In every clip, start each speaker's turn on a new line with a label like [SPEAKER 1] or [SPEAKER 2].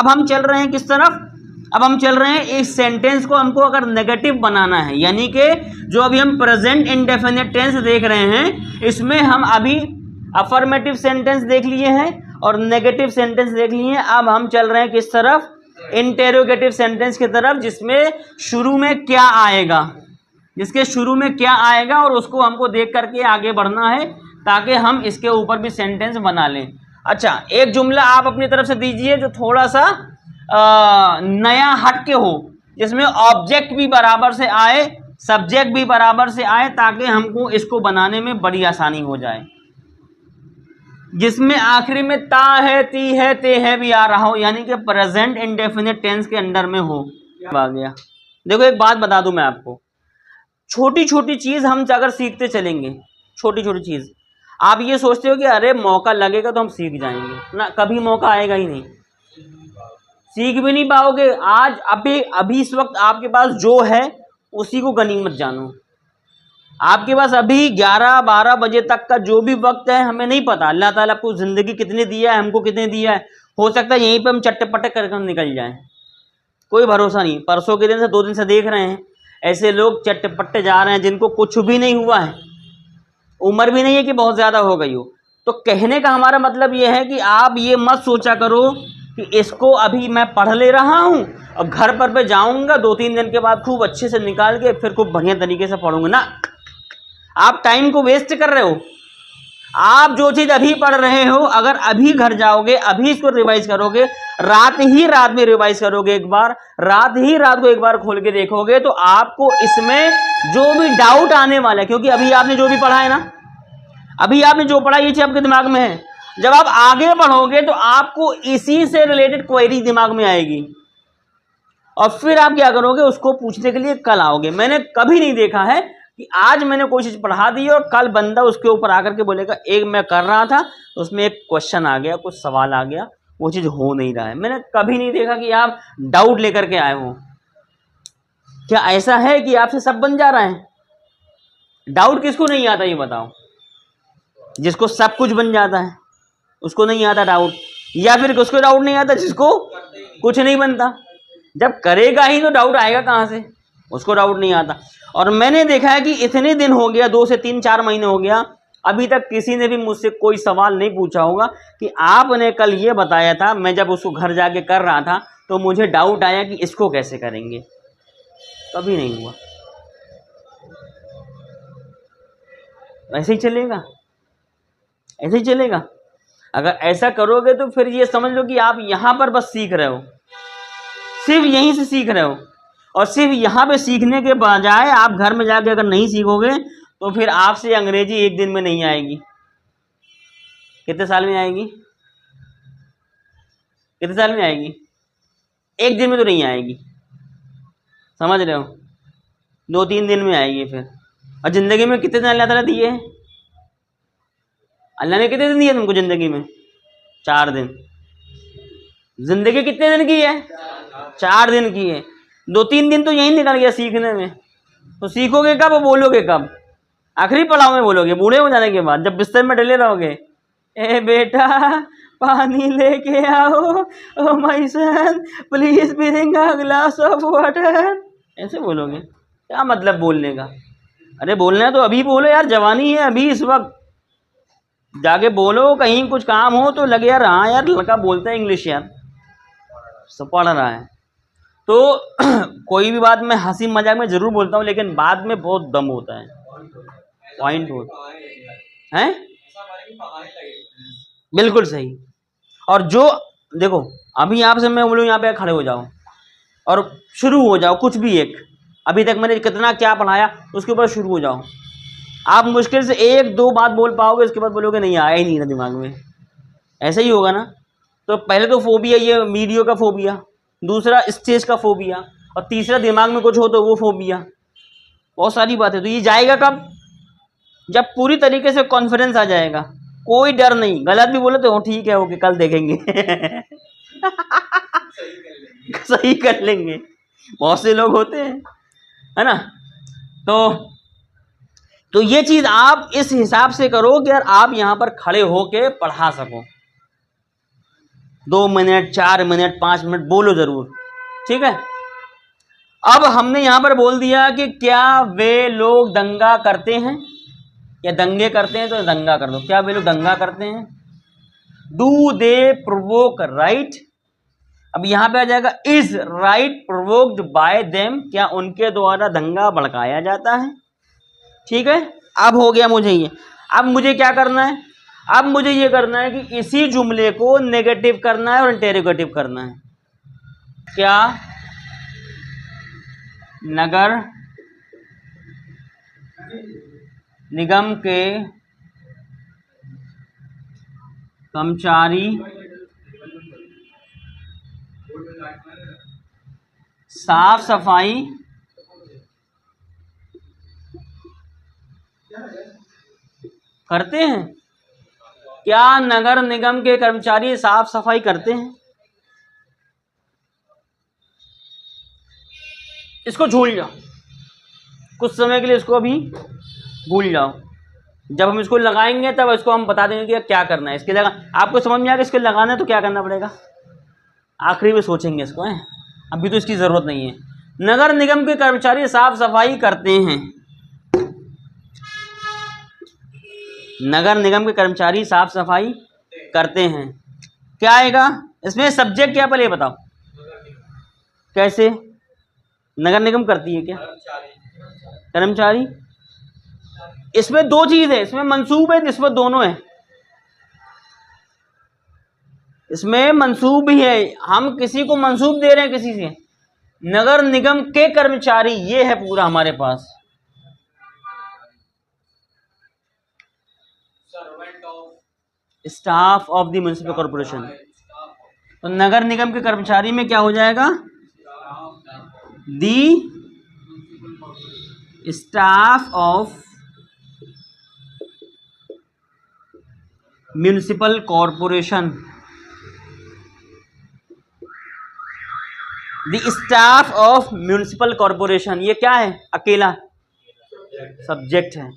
[SPEAKER 1] अब हम चल रहे हैं किस तरफ, अब हम चल रहे हैं इस सेंटेंस को हमको अगर नेगेटिव बनाना है, यानी कि जो अभी हम प्रेजेंट इंडेफिनिट टेंस देख रहे हैं इसमें हम अभी अफर्मेटिव सेंटेंस देख लिए हैं और नेगेटिव सेंटेंस देख लिए हैं। अब हम चल रहे हैं किस तरफ, इंटेरोगेटिव सेंटेंस की तरफ, जिसमें शुरू में क्या आएगा, जिसके शुरू में क्या आएगा और उसको हमको देख करके आगे बढ़ना है ताकि हम इसके ऊपर भी सेंटेंस बना लें। अच्छा, एक जुमला आप अपनी तरफ से दीजिए जो थोड़ा सा नया हट के हो, जिसमें ऑब्जेक्ट भी बराबर से आए, सब्जेक्ट भी बराबर से आए, ताकि हमको इसको बनाने में बड़ी आसानी हो जाए, जिसमें आखिरी में ता है, ती है, ते है भी आ रहा हो, यानी कि प्रेजेंट इंडेफिनिट टेंस के अंडर में हो। आ गया। देखो एक बात बता दूं मैं आपको, छोटी छोटी चीज हम अगर सीखते चलेंगे, छोटी छोटी चीज, आप ये सोचते हो कि अरे मौका लगेगा तो हम सीख जाएंगे ना, कभी मौका आएगा ही नहीं, सीख भी नहीं पाओगे। आज अभी इस वक्त आपके पास जो है उसी को गनीमत जानो। आपके पास अभी 11-12 बजे तक का जो भी वक्त है हमें नहीं पता, अल्लाह ताला आपको ज़िंदगी कितने दिया है, हमको कितने दिया है, हो सकता है यहीं पे हम चट्टे पट्टे कर निकल जाएं, कोई भरोसा नहीं। परसों के दिन से 2 दिन से देख रहे हैं ऐसे लोग चट्टे पट्टे जा रहे हैं जिनको कुछ भी नहीं हुआ है, उम्र भी नहीं है कि बहुत ज़्यादा हो गई हो। तो कहने का हमारा मतलब ये है कि आप ये मत सोचा करो कि इसको अभी मैं पढ़ ले रहा हूँ और घर पर जाऊँगा 2-3 दिन के बाद खूब अच्छे से निकाल के फिर खूब बढ़िया तरीके से पढ़ूंगा ना, आप टाइम को वेस्ट कर रहे हो। आप जो चीज़ अभी पढ़ रहे हो, अगर अभी घर जाओगे, अभी इसको रिवाइज करोगे, रात में रिवाइज करोगे, एक बार रात को एक बार खोल के देखोगे, तो आपको इसमें जो भी डाउट आने वाला है, क्योंकि अभी आपने जो भी पढ़ा है ना, अभी आपने जो पढ़ा ये चीज़ आपके दिमाग में है, जब आप आगे बढ़ोगे तो आपको इसी से रिलेटेड क्वेरी दिमाग में आएगी और फिर आप क्या करोगे, उसको पूछने के लिए कल आओगे। मैंने कभी नहीं देखा है कि आज मैंने कोई चीज़ पढ़ा दी और कल बंदा उसके ऊपर आकर के बोलेगा एक मैं कर रहा था तो उसमें एक क्वेश्चन आ गया, कुछ सवाल आ गया, वो चीज़ हो नहीं रहा है। मैंने कभी नहीं देखा कि आप डाउट लेकर के आए हो। क्या ऐसा है कि आपसे सब बन जा रहा है? डाउट किसको नहीं आता ये बताओ? जिसको सब कुछ बन जाता है उसको नहीं आता डाउट, या फिर उसको डाउट नहीं आता जिसको कुछ नहीं बनता? जब करेगा ही तो डाउट आएगा कहाँ से? उसको डाउट नहीं आता। और मैंने देखा है कि इतने दिन हो गया, 2 से 3-4 महीने हो गया, अभी तक किसी ने भी मुझसे कोई सवाल नहीं पूछा होगा कि आपने कल ये बताया था, मैं जब उसको घर जाके कर रहा था तो मुझे डाउट आया कि इसको कैसे करेंगे। कभी नहीं हुआ। ऐसे ही चलेगा, ऐसे ही चलेगा। अगर ऐसा करोगे तो फिर ये समझ लो कि आप यहाँ पर बस सीख रहे हो, सिर्फ यहीं से सीख रहे हो, और सिर्फ यहाँ पे सीखने के बजाय आप घर में जाके अगर नहीं सीखोगे तो फिर आपसे अंग्रेजी एक दिन में नहीं आएगी। कितने साल में आएगी? कितने साल में आएगी? एक दिन में तो नहीं आएगी, समझ रहे हो? 2-3 दिन में आएगी फिर। और ज़िंदगी में कितने दिन अल्लाह ताला दिए हैं? अल्लाह ने कितने दिन दिए तुमको ज़िंदगी में? 4 दिन। ज़िंदगी कितने दिन की है? 4 दिन की है। 2-3 दिन तो यहीं निकल गया सीखने में। तो सीखोगे कब और बोलोगे कब? आखिरी पड़ाव में बोलोगे, बूढ़े हो जाने के बाद, जब बिस्तर में डले रहोगे, ए बेटा पानी लेके आओ, oh my son please bring a glass of water, ऐसे बोलोगे? क्या मतलब बोलने का? अरे बोलना है तो अभी बोलो यार, जवानी है अभी, इस वक्त जाके बोलो। कहीं कुछ काम हो तो लगे यार हाँ यार लड़का बोलता है इंग्लिश यार, सब पढ़ रहा है। तो कोई भी बात मैं हंसी मजाक में ज़रूर बोलता हूँ, लेकिन बाद में बहुत दम होता है, पॉइंट होता है। बिल्कुल सही। और जो देखो अभी आपसे मैं बोलूँ यहाँ पे खड़े हो जाओ और शुरू हो जाओ कुछ भी एक, अभी तक मैंने कितना क्या पढ़ाया उसके ऊपर शुरू हो जाओ, आप मुश्किल से 1-2 बात बोल पाओगे, उसके बाद बोलोगे नहीं आया ही नहीं ना दिमाग में। ऐसा ही होगा ना? तो पहले तो फोबिया, ये वीडियो का फोबिया, दूसरा स्टेज का फोबिया, और तीसरा दिमाग में कुछ हो तो वो फोबिया, बहुत सारी बातें। तो ये जाएगा कब? जब पूरी तरीके से कॉन्फिडेंस आ जाएगा, कोई डर नहीं, गलत भी बोले तो ठीक है ओके कल देखेंगे सही कर लेंगे। बहुत से लोग होते हैं, है ना? तो ये चीज़ आप इस हिसाब से करो कि यार आप यहाँ पर खड़े होके पढ़ा सको। 2 मिनट, 4 मिनट, 5 मिनट बोलो जरूर, ठीक है। अब हमने यहां पर बोल दिया कि क्या वे लोग दंगा करते हैं, या दंगे करते हैं, तो दंगा कर दो, क्या वे लोग दंगा करते हैं। डू दे प्रोवोक राइट, अब यहां पे आ जाएगा is right provoked bye them, क्या उनके द्वारा दंगा भड़काया जाता है, ठीक है। अब हो गया मुझे ये, अब मुझे क्या करना है, अब मुझे ये करना है कि इसी जुमले को नेगेटिव करना है और इंटेरोगेटिव करना है। क्या नगर निगम के कर्मचारी साफ सफाई करते हैं, क्या नगर निगम के कर्मचारी साफ सफाई करते हैं। इसको झूल जाओ कुछ समय के लिए, इसको अभी भूल जाओ, जब हम इसको लगाएंगे तब इसको हम बता देंगे कि क्या करना है। इसके लगा आपको समझ में आया कि इसके लगाना है तो क्या करना पड़ेगा, आखिरी में सोचेंगे इसको, है अभी तो इसकी जरूरत नहीं है। नगर निगम के कर्मचारी साफ सफाई करते हैं, नगर निगम के कर्मचारी साफ सफाई करते हैं, क्या आएगा इसमें, सब्जेक्ट क्या, पहले बताओ कैसे नगर निगम करती है, क्या कर्मचारी। इसमें दो चीज है, इसमें मंसूब है, निस्बत दोनों है, इसमें मंसूब भी है, हम किसी को मंसूब दे रहे हैं किसी से, नगर निगम के कर्मचारी, ये है पूरा हमारे पास, staff of the municipal corporation. तो नगर निगम के कर्मचारी में क्या हो जाएगा, the staff of municipal corporation, the staff of municipal corporation, ये क्या है, अकेला सब्जेक्ट है।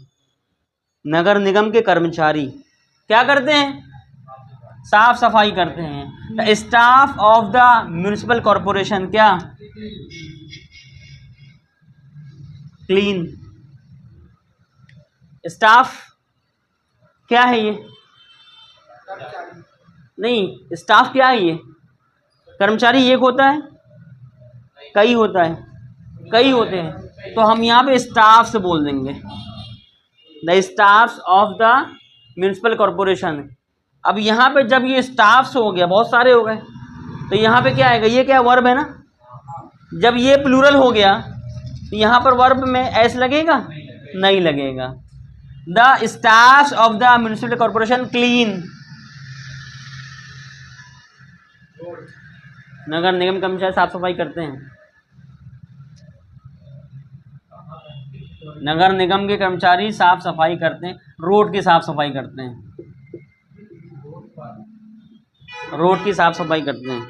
[SPEAKER 1] नगर निगम के कर्मचारी क्या करते हैं, साफ सफाई करते हैं। The staff of the municipal corporation क्या, क्लीन। स्टाफ क्या है ये, नहीं स्टाफ क्या है ये, कर्मचारी एक होता है, कई होता है, कई होते हैं, तो हम यहाँ पे स्टाफ से बोल देंगे, the staff of the municipal corporation. अब यहाँ पे जब ये स्टाफ्स हो गया, बहुत सारे हो गए, तो यहाँ पे क्या आएगा, ये क्या वर्ब है ना, जब ये प्लूरल हो गया तो यहाँ पर वर्ब में एस लगेगा, नहीं लगेगा। The staff of the municipal corporation clean, नगर निगम कर्मचारी साफ सफाई करते हैं, नगर निगम के कर्मचारी साफ सफाई करते हैं, रोड की साफ सफाई करते हैं, रोड की साफ सफाई करते हैं,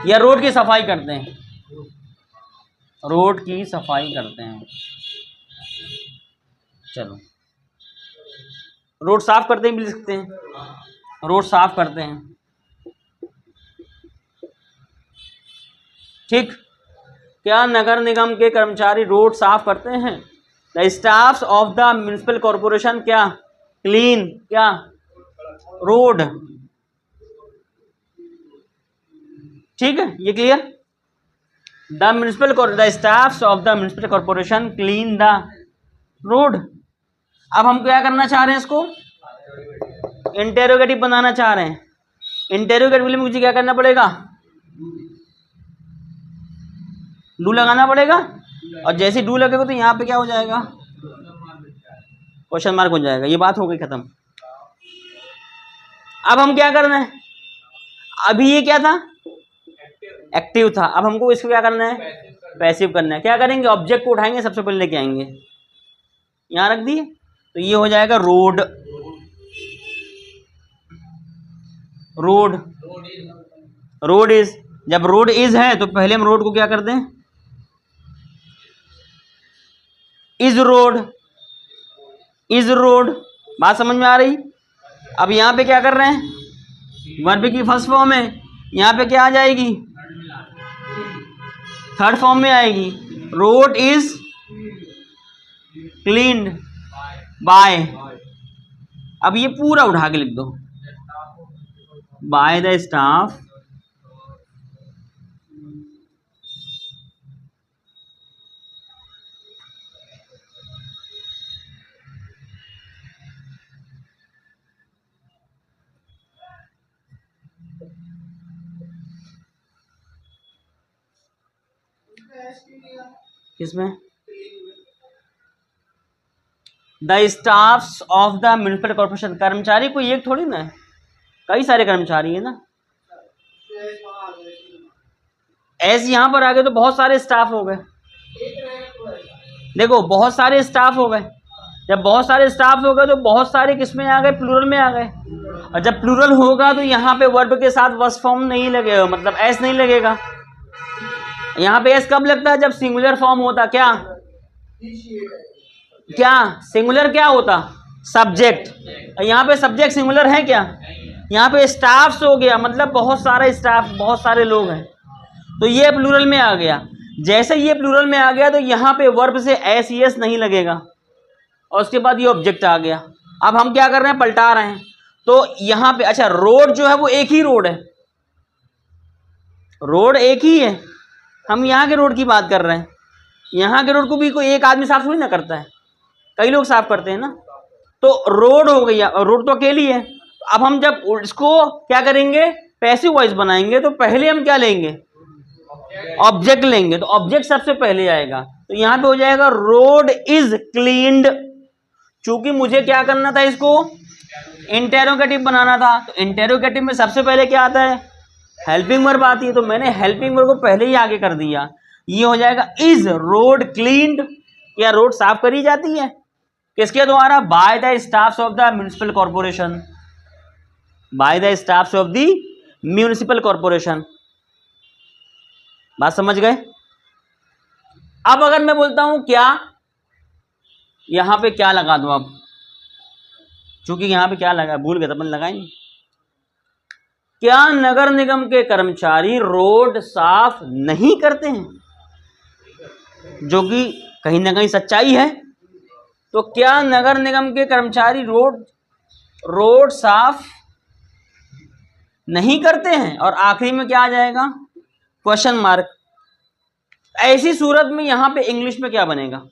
[SPEAKER 1] या रोड की सफाई करते हैं, रोड की सफाई करते हैं। चलो रोड साफ करते हैं भी लिख सकते हैं, रोड साफ करते हैं, ठीक। क्या नगर निगम के कर्मचारी रोड साफ करते हैं, the staff of the municipal corporation क्या, क्लीन क्या, रोड, ठीक है ये clear. The staff of the municipal corporation clean the road. अब हम क्या करना चाह रहे हैं, इसको इंटेरोगेटिव बनाना चाह रहे हैं। इंटेरोगेटिव के लिए मुझे क्या करना पड़ेगा, डू लगाना पड़ेगा, और जैसे डू लगेगा तो यहाँ पे क्या हो जाएगा, क्वेश्चन मार्क हो जाएगा। ये बात हो गई खत्म। अब हम क्या करना है, अभी ये क्या था, एक्टिव था, अब हमको इसको क्या करना है, पैसिव करना है। क्या करेंगे, ऑब्जेक्ट को उठाएंगे, सबसे पहले लेके आएंगे, यहाँ रख दिए, तो ये हो जाएगा रोड, रोड, रोड इज। जब रोड इज है तो पहले हम रोड को क्या कर दें, इज रोड, इज रोड। बात समझ में आ रही। अब यहां पे क्या कर रहे हैं, वर्ब की फर्स्ट फॉर्म है, यहाँ पे क्या आ जाएगी, थर्ड फॉर्म में आएगी। रोड इज क्लीन्ड बाय, अब ये पूरा उठा के लिख दो, बाय द स्टाफ किसमें, the staffs of the municipal corporation. कर्मचारी कोई एक थोड़ी ना है, कई सारे कर्मचारी है ना। एस यहाँ पर आ गए तो बहुत सारे स्टाफ हो गए। देखो बहुत सारे स्टाफ हो गए, जब बहुत सारे स्टाफ हो गए तो बहुत सारे किसमें आ गए, प्लूरल में आ गए। और जब प्लूरल होगा तो यहाँ पे वर्ब के साथ वस फॉर्म नहीं लगेगा, मतलब एस नहीं लगेगा। यहाँ पे एस कब लगता है, जब सिंगुलर फॉर्म होता, क्या क्या सिंगुलर क्या होता, सब्जेक्ट। यहाँ पे सब्जेक्ट सिंगुलर है क्या, यहाँ पे स्टाफ्स हो गया, मतलब बहुत सारा स्टाफ, बहुत सारे लोग हैं, तो ये प्लूरल में आ गया। जैसे ये प्लूरल में आ गया तो यहाँ पे वर्ब से एस ई एस नहीं लगेगा, और उसके बाद ये ऑब्जेक्ट आ गया। अब हम क्या कर रहे हैं, पलटा रहे हैं। तो यहाँ पे अच्छा, रोड जो है वो एक ही रोड है, रोड एक ही है, हम यहाँ के रोड की बात कर रहे हैं। यहाँ के रोड को भी कोई एक आदमी साफ थोड़ी ना करता है, कई लोग साफ करते हैं ना। तो रोड हो गई, रोड तो अकेली है। अब हम जब इसको क्या करेंगे, पैसिव वॉइस बनाएंगे, तो पहले हम क्या लेंगे, ऑब्जेक्ट लेंगे। तो ऑब्जेक्ट सबसे पहले आएगा, तो यहाँ पे हो जाएगा रोड इज क्लीन्ड। चूंकि मुझे क्या करना था, इसको इंटेरोगेटिव बनाना था, तो इंटेरोगेटिव में सबसे पहले क्या आता है, हेल्पिंग वर्ब आती है, तो मैंने हेल्पिंग वर्ब को पहले ही आगे कर दिया। ये हो जाएगा इज रोड क्लीन्ड, क्या रोड साफ करी जाती है, किसके द्वारा, bye the staffs of the municipal corporation, bye the staffs of the municipal corporation. बात समझ गए। अब अगर मैं बोलता हूं क्या, यहां पे क्या लगा दूं, अब चूंकि यहां पे क्या लगा, भूल गए तो अपन लगाएंगे, क्या नगर निगम के कर्मचारी रोड साफ नहीं करते हैं, जो कि कहीं ना कहीं सच्चाई है। तो क्या नगर निगम के कर्मचारी रोड साफ नहीं करते हैं, और आखिरी में क्या आ जाएगा, क्वेश्चन मार्क। ऐसी सूरत में यहां पे इंग्लिश में क्या बनेगा,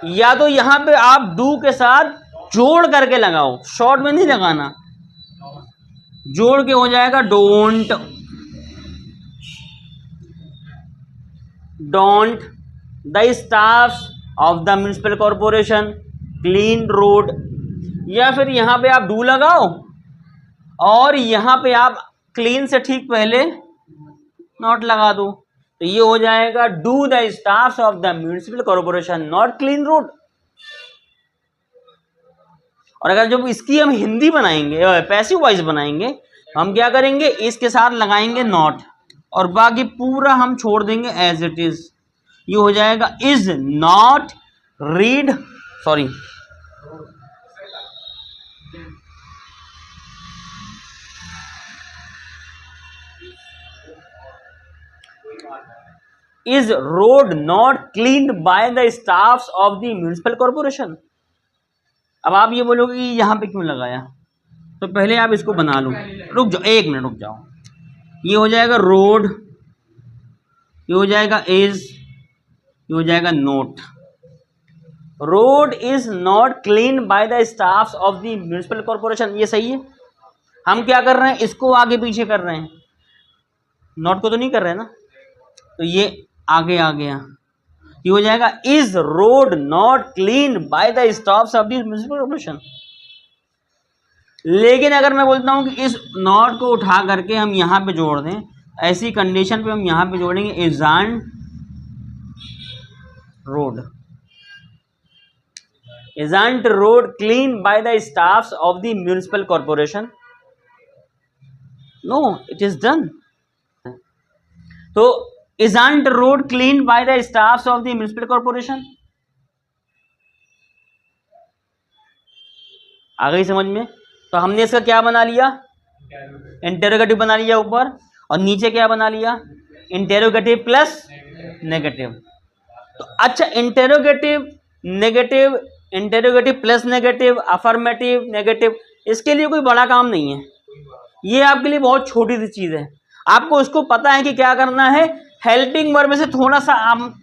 [SPEAKER 1] या तो यहां पे आप डू के साथ जोड़ करके लगाओ, शॉर्ट में नहीं लगाना, जोड़ के हो जाएगा don't the staffs of the municipal corporation clean road, या फिर यहां पे आप डू लगाओ और यहां पे आप क्लीन से ठीक पहले नॉट लगा दो, तो ये हो जाएगा do the staffs of the municipal corporation not clean road. और अगर जब इसकी हम हिंदी बनाएंगे, पैसिव वॉइस बनाएंगे, हम क्या करेंगे, इसके साथ लगाएंगे नॉट, और बाकी पूरा हम छोड़ देंगे एज इट इज। ये हो जाएगा is not read, sorry, is road not cleaned bye the staffs of the municipal corporation. अब आप ये बोलोगे कि यहां पे क्यों लगाया, तो पहले आप इसको बना लो, रुक जाओ, एक मिनट रुक जाओ। ये हो जाएगा रोड, ये हो जाएगा इज, ये हो जाएगा note. Road is not clean by the staffs of the municipal corporation, ये सही है। हम क्या कर रहे हैं, इसको आगे पीछे कर रहे हैं, नॉट को तो नहीं कर रहे हैं ना, तो ये आगे आ गया। ये हो जाएगा is road not clean by the staffs of the municipal corporation. लेकिन अगर मैं बोलता हूं कि इस नॉट को उठा करके हम यहां पे जोड़ दें, ऐसी कंडीशन पे हम यहां पे जोड़ेंगे isn't road, isn't road clean by the staffs of the municipal corporation, no it is done. तो isn't road clean by the staffs of the municipal corporation, आ गई समझ में। तो तो हमने इसका क्या बना लिया, इंटेरोगेटिव बना लिया ऊपर, और नीचे क्या बना लिया, इंटेरोगेटिव प्लस नेगेटिव। तो अच्छा, interrogative negative, interrogative plus negative, affirmative negative, इसके लिए कोई बड़ा काम नहीं है, ये आपके लिए बहुत छोटी सी चीज़ है। आपको उसको पता है कि क्या करना है, हेल्पिंग वर्ब में से थोड़ा सा हम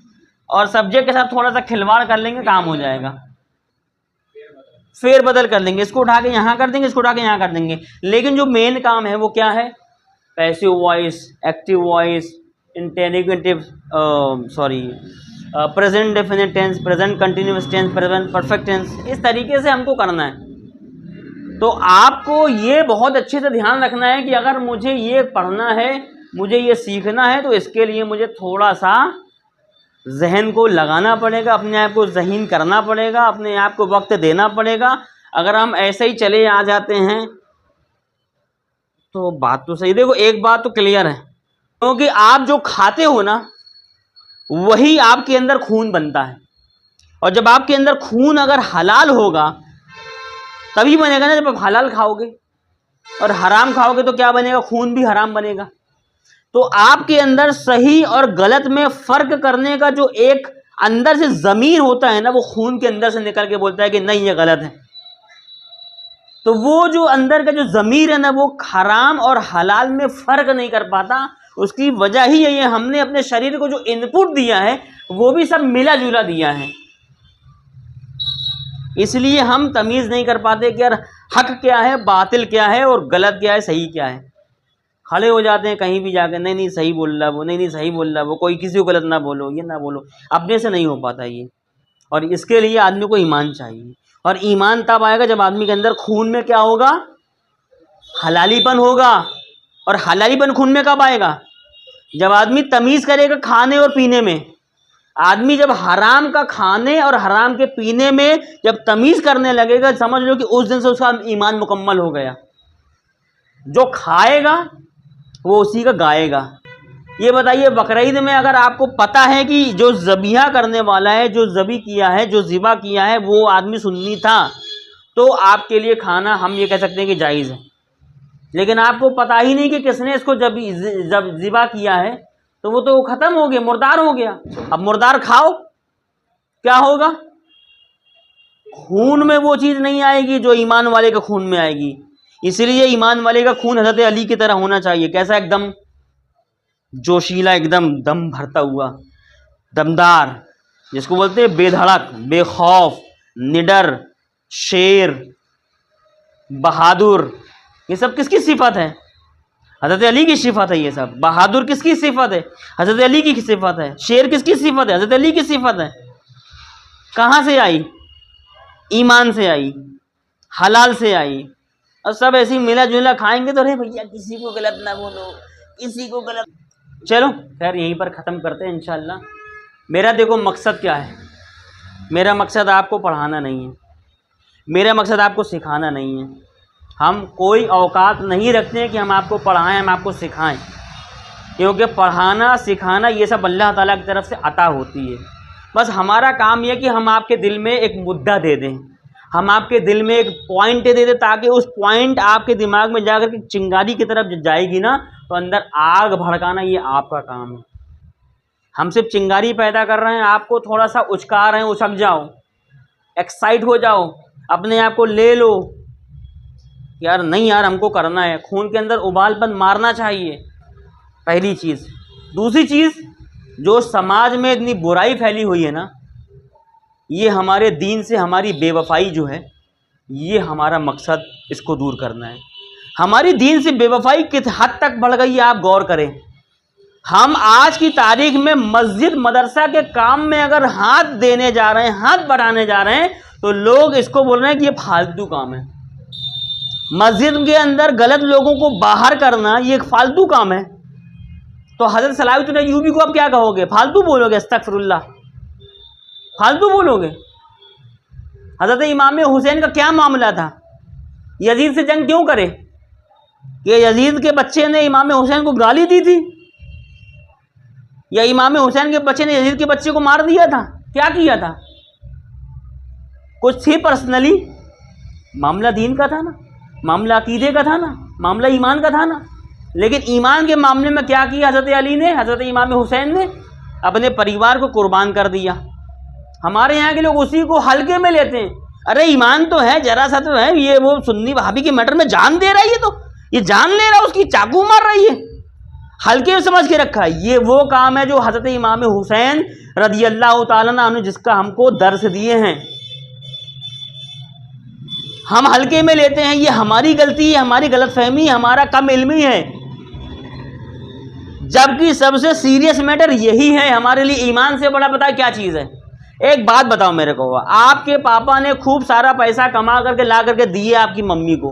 [SPEAKER 1] और सब्जेक्ट के साथ थोड़ा सा खिलवाड़ कर लेंगे, काम हो जाएगा, फेर बदल कर लेंगे, इसको उठा के यहाँ कर देंगे, इसको उठा के यहाँ कर देंगे। लेकिन जो मेन काम है वो क्या है, passive voice, active voice, interrogative, sorry present definite tense, present continuous tense, present perfect tense, इस तरीके से हमको करना है। तो आपको ये बहुत अच्छे से ध्यान रखना है कि अगर मुझे ये पढ़ना है, मुझे ये सीखना है, तो इसके लिए मुझे थोड़ा सा जहन को लगाना पड़ेगा, अपने आप को ज़हीन करना पड़ेगा, अपने आप को वक्त देना पड़ेगा। अगर हम ऐसे ही चले आ जाते हैं तो बात तो सही। देखो एक बात तो क्लियर है, क्योंकि आप जो खाते हो ना वही आपके अंदर खून बनता है, और जब आपके अंदर खून अगर हलाल होगा तभी बनेगा ना, जब आप हलाल खाओगे, और हराम खाओगे तो क्या बनेगा, खून भी हराम बनेगा। तो आपके अंदर सही और गलत में फ़र्क करने का जो एक अंदर से ज़मीर होता है ना, वो खून के अंदर से निकल के बोलता है कि नहीं ये गलत है। तो वो जो अंदर का जो ज़मीर है ना, वो हराम और हलाल में फ़र्क नहीं कर पाता। उसकी वजह ही यही है, हमने अपने शरीर को जो इनपुट दिया है वो भी सब मिला जुला दिया है, इसलिए हम तमीज़ नहीं कर पाते कि यार हक क्या है, बातिल क्या है, और गलत क्या है, सही क्या है। खड़े हो जाते हैं कहीं भी जाकर, नहीं नहीं सही बोल रहा है वो, नहीं नहीं सही बोल रहा है वो, कोई किसी को गलत ना बोलो, ये ना बोलो, अपने से नहीं हो पाता ये। और इसके लिए आदमी को ईमान चाहिए, और ईमान तब आएगा जब आदमी के अंदर खून में क्या होगा, हलालीपन होगा। और हलालीपन खून में कब आएगा, जब आदमी तमीज़ करेगा खाने और पीने में। आदमी जब हराम का खाने और हराम के पीने में जब तमीज़ करने लगेगा, समझ लो कि उस दिन से उसका ईमान मुकम्मल हो गया। जो खाएगा वो उसी का गाएगा। ये बताइए, बकरीद में अगर आपको पता है कि जो ज़बिया करने वाला है, जो ज़बी किया है, जो ज़िबा किया है, वो आदमी सुन्नी था, तो आपके लिए खाना हम ये कह सकते हैं कि जायज़ है। लेकिन आपको पता ही नहीं कि किसने इसको जब ज़िबा किया है, तो वो तो ख़त्म हो गया, मुर्दार हो गया। अब मुर्दार खाओ, क्या होगा, खून में वो चीज़ नहीं आएगी जो ईमान वाले के खून में आएगी। इसलिए ईमान वाले का खून हज़रत अली की तरह होना चाहिए। कैसा, एकदम जोशीला, एकदम दम भरता हुआ, दमदार, जिसको बोलते हैं बेधड़क, बेखौफ, निडर, शेर, बहादुर। ये सब किसकी सिफत है, हज़रत अली की सिफत है। ये सब बहादुर किसकी सिफत है, हज़रत अली की सिफत है। शेर किसकी सिफत है, हज़रत अली की सिफत है। कहाँ से आई, ईमान से आई, हलाल से आई। और सब ऐसी मिला जुला खाएंगे तो अरे भैया किसी को गलत ना बोलो, किसी को गलत। चलो खैर यहीं पर ख़त्म करते हैं इंशाल्लाह। मेरा देखो मकसद क्या है, मेरा मकसद आपको पढ़ाना नहीं है, मेरा मकसद आपको सिखाना नहीं है। हम कोई औकात नहीं रखते हैं कि हम आपको पढ़ाएं, हम आपको सिखाएं, क्योंकि पढ़ाना सिखाना ये सब अल्लाह ताला की तरफ से अता होती है। बस हमारा काम यह कि हम आपके दिल में एक मुद्दा दे दें, हम आपके दिल में एक पॉइंट दे दें, ताकि उस पॉइंट आपके दिमाग में जाकर के चिंगारी की तरफ जाएगी ना, तो अंदर आग भड़काना ये आपका काम है। हम सिर्फ चिंगारी पैदा कर रहे हैं, आपको थोड़ा सा उचका रहे हैं, उछक जाओ, एक्साइट हो जाओ, अपने आप को ले लो, यार नहीं यार हमको करना है। खून के अंदर उबालपन मारना चाहिए, पहली चीज़। दूसरी चीज़, जो समाज में इतनी बुराई फैली हुई है ना, ये हमारे दीन से हमारी बेवफाई जो है, ये हमारा मकसद इसको दूर करना है। हमारी दीन से बेवफाई किस हद तक बढ़ गई है आप गौर करें। हम आज की तारीख में मस्जिद मदरसा के काम में अगर हाथ देने जा रहे हैं, हाथ बढ़ाने जा रहे हैं, तो लोग इसको बोल रहे हैं कि ये फालतू काम है। मस्जिद के अंदर गलत लोगों को बाहर करना ये एक फालतू काम है। तो हज़रत सलाहुद्दीन अय्यूबी को आप क्या कहोगे, फालतू बोलोगे, अस्तगफिरुल्लाह, फालतू बोलोगे। हज़रत इमाम हुसैन का क्या मामला था, यजीद से जंग क्यों करे, ये यजीद के बच्चे ने इमाम हुसैन को गाली दी थी, या इमाम हुसैन के बच्चे ने यजीद के बच्चे को मार दिया था, क्या किया था, कुछ थी पर्सनली, मामला दीन का था ना। मामला अकीदे का था ना, मामला ईमान का था ना। लेकिन ईमान के मामले में क्या किया हज़रत अली ने, हज़रत इमाम हुसैन ने अपने परिवार को कुर्बान कर दिया। हमारे यहाँ के लोग उसी को हल्के में लेते हैं। अरे ईमान तो है, जरा सा तो है, ये वो सुन्नी वहाबी के मैटर में जान दे रहा है, ये जान ले रहा है, उसकी चाकू मार रही है, हल्के में समझ के रखा है। ये वो काम है जो हज़रत इमाम हुसैन रज़ी अल्लाह तआला अन्हु जिसका हमको दर्स दिए हैं, हम हल्के में लेते हैं। ये हमारी गलती है, हमारी गलतफहमी, हमारा कम इल्मी है, जबकि सबसे सीरियस मैटर यही है हमारे लिए। ईमान से बड़ा पता है क्या चीज़ है? एक बात बताओ मेरे को, आपके पापा ने खूब सारा पैसा कमा करके ला करके दिए आपकी मम्मी को,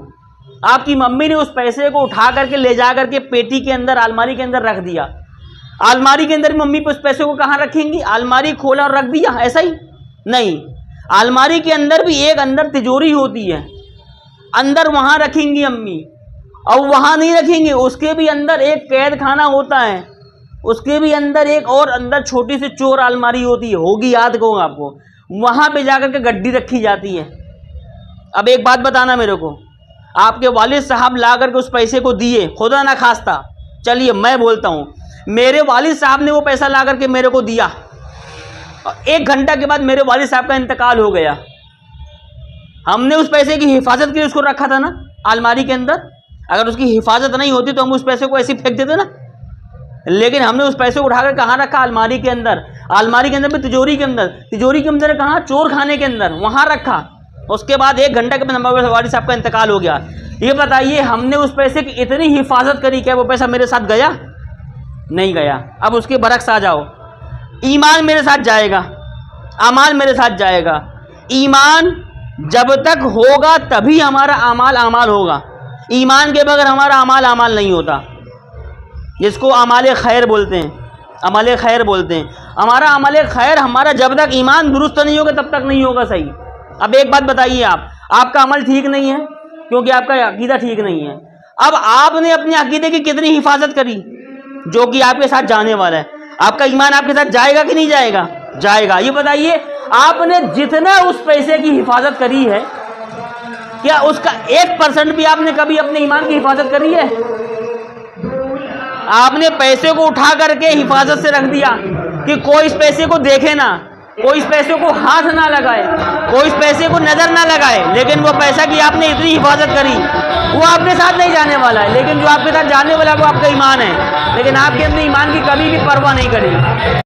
[SPEAKER 1] आपकी मम्मी ने उस पैसे को उठा करके ले जा करके पेटी के अंदर, अलमारी के अंदर रख दिया। अलमारी के अंदर मम्मी उस पैसे को कहाँ रखेंगी? अलमारी खोला और रख दिया, ऐसा ही नहीं। अलमारी के अंदर भी एक अंदर तिजोरी होती है, अंदर वहाँ रखेंगी अम्मी, और वहाँ नहीं रखेंगे, उसके भी अंदर एक कैद खाना होता है, उसके भी अंदर एक और अंदर छोटी सी चोर अलमारी होती है, होगी, याद कहूँगा आपको, वहाँ पे जाकर के गड्डी रखी जाती है। अब एक बात बताना मेरे को, आपके वालिद साहब ला करके उस पैसे को दिए, खुदा ना खास्ता, चलिए मैं बोलता हूँ, मेरे वालिद साहब ने वो पैसा ला करके मेरे को दिया, और 1 घंटा के बाद मेरे वालिद साहब का इंतकाल हो गया। हमने उस पैसे की हिफाजत के लिए उसको रखा था ना अलमारी के अंदर, अगर उसकी हिफाजत नहीं होती तो हम उस पैसे को ऐसे फेंक देते ना, लेकिन हमने उस पैसे को उठाकर कहाँ रखा? अलमारी के अंदर, अलमारी के अंदर भी तिजोरी के अंदर, तिजोरी के अंदर कहाँ? चोर खाने के अंदर, वहाँ रखा। उसके बाद 1 घंटे के बाद हमारे वालिद साहब का इंतकाल हो गया। ये बताइए हमने उस पैसे की इतनी हिफाजत करी, क्या वो पैसा मेरे साथ गया? नहीं गया। अब उसके बरक्स आ जाओ, ईमान मेरे साथ जाएगा, अमाल मेरे साथ जाएगा। ईमान जब तक होगा तभी हमारा अमाल अमाल होगा, ईमान के बगैर हमारा अमाल अमाल नहीं होता, जिसको अमाल खैर बोलते हैं, अमल खैर बोलते हैं। हमारा अमल खैर हमारा जब तक ईमान दुरुस्त नहीं होगा तब तक नहीं होगा सही। अब एक बात बताइए, आपका अमल ठीक नहीं है क्योंकि आपका अकीदा ठीक नहीं है। अब आपने अपने अकीदे की कितनी हिफाजत करी जो कि आपके साथ जाने वाला है, आपका ईमान आपके साथ जाएगा कि नहीं जाएगा? जाएगा। ये बताइए आपने जितना उस पैसे की हिफाजत करी है, क्या उसका 1% भी आपने कभी अपने ईमान की हिफाजत करी है? आपने पैसे को उठा करके हिफाजत से रख दिया कि कोई इस पैसे को देखे ना, कोई इस पैसे को हाथ ना लगाए, कोई इस पैसे को नजर ना लगाए, लेकिन वो पैसा की आपने इतनी हिफाजत करी, वो आपके साथ नहीं जाने वाला है, लेकिन जो आपके साथ जाने वाला है वो आपका ईमान है, लेकिन आपके अंदर ईमान की कभी भी परवाह नहीं करी।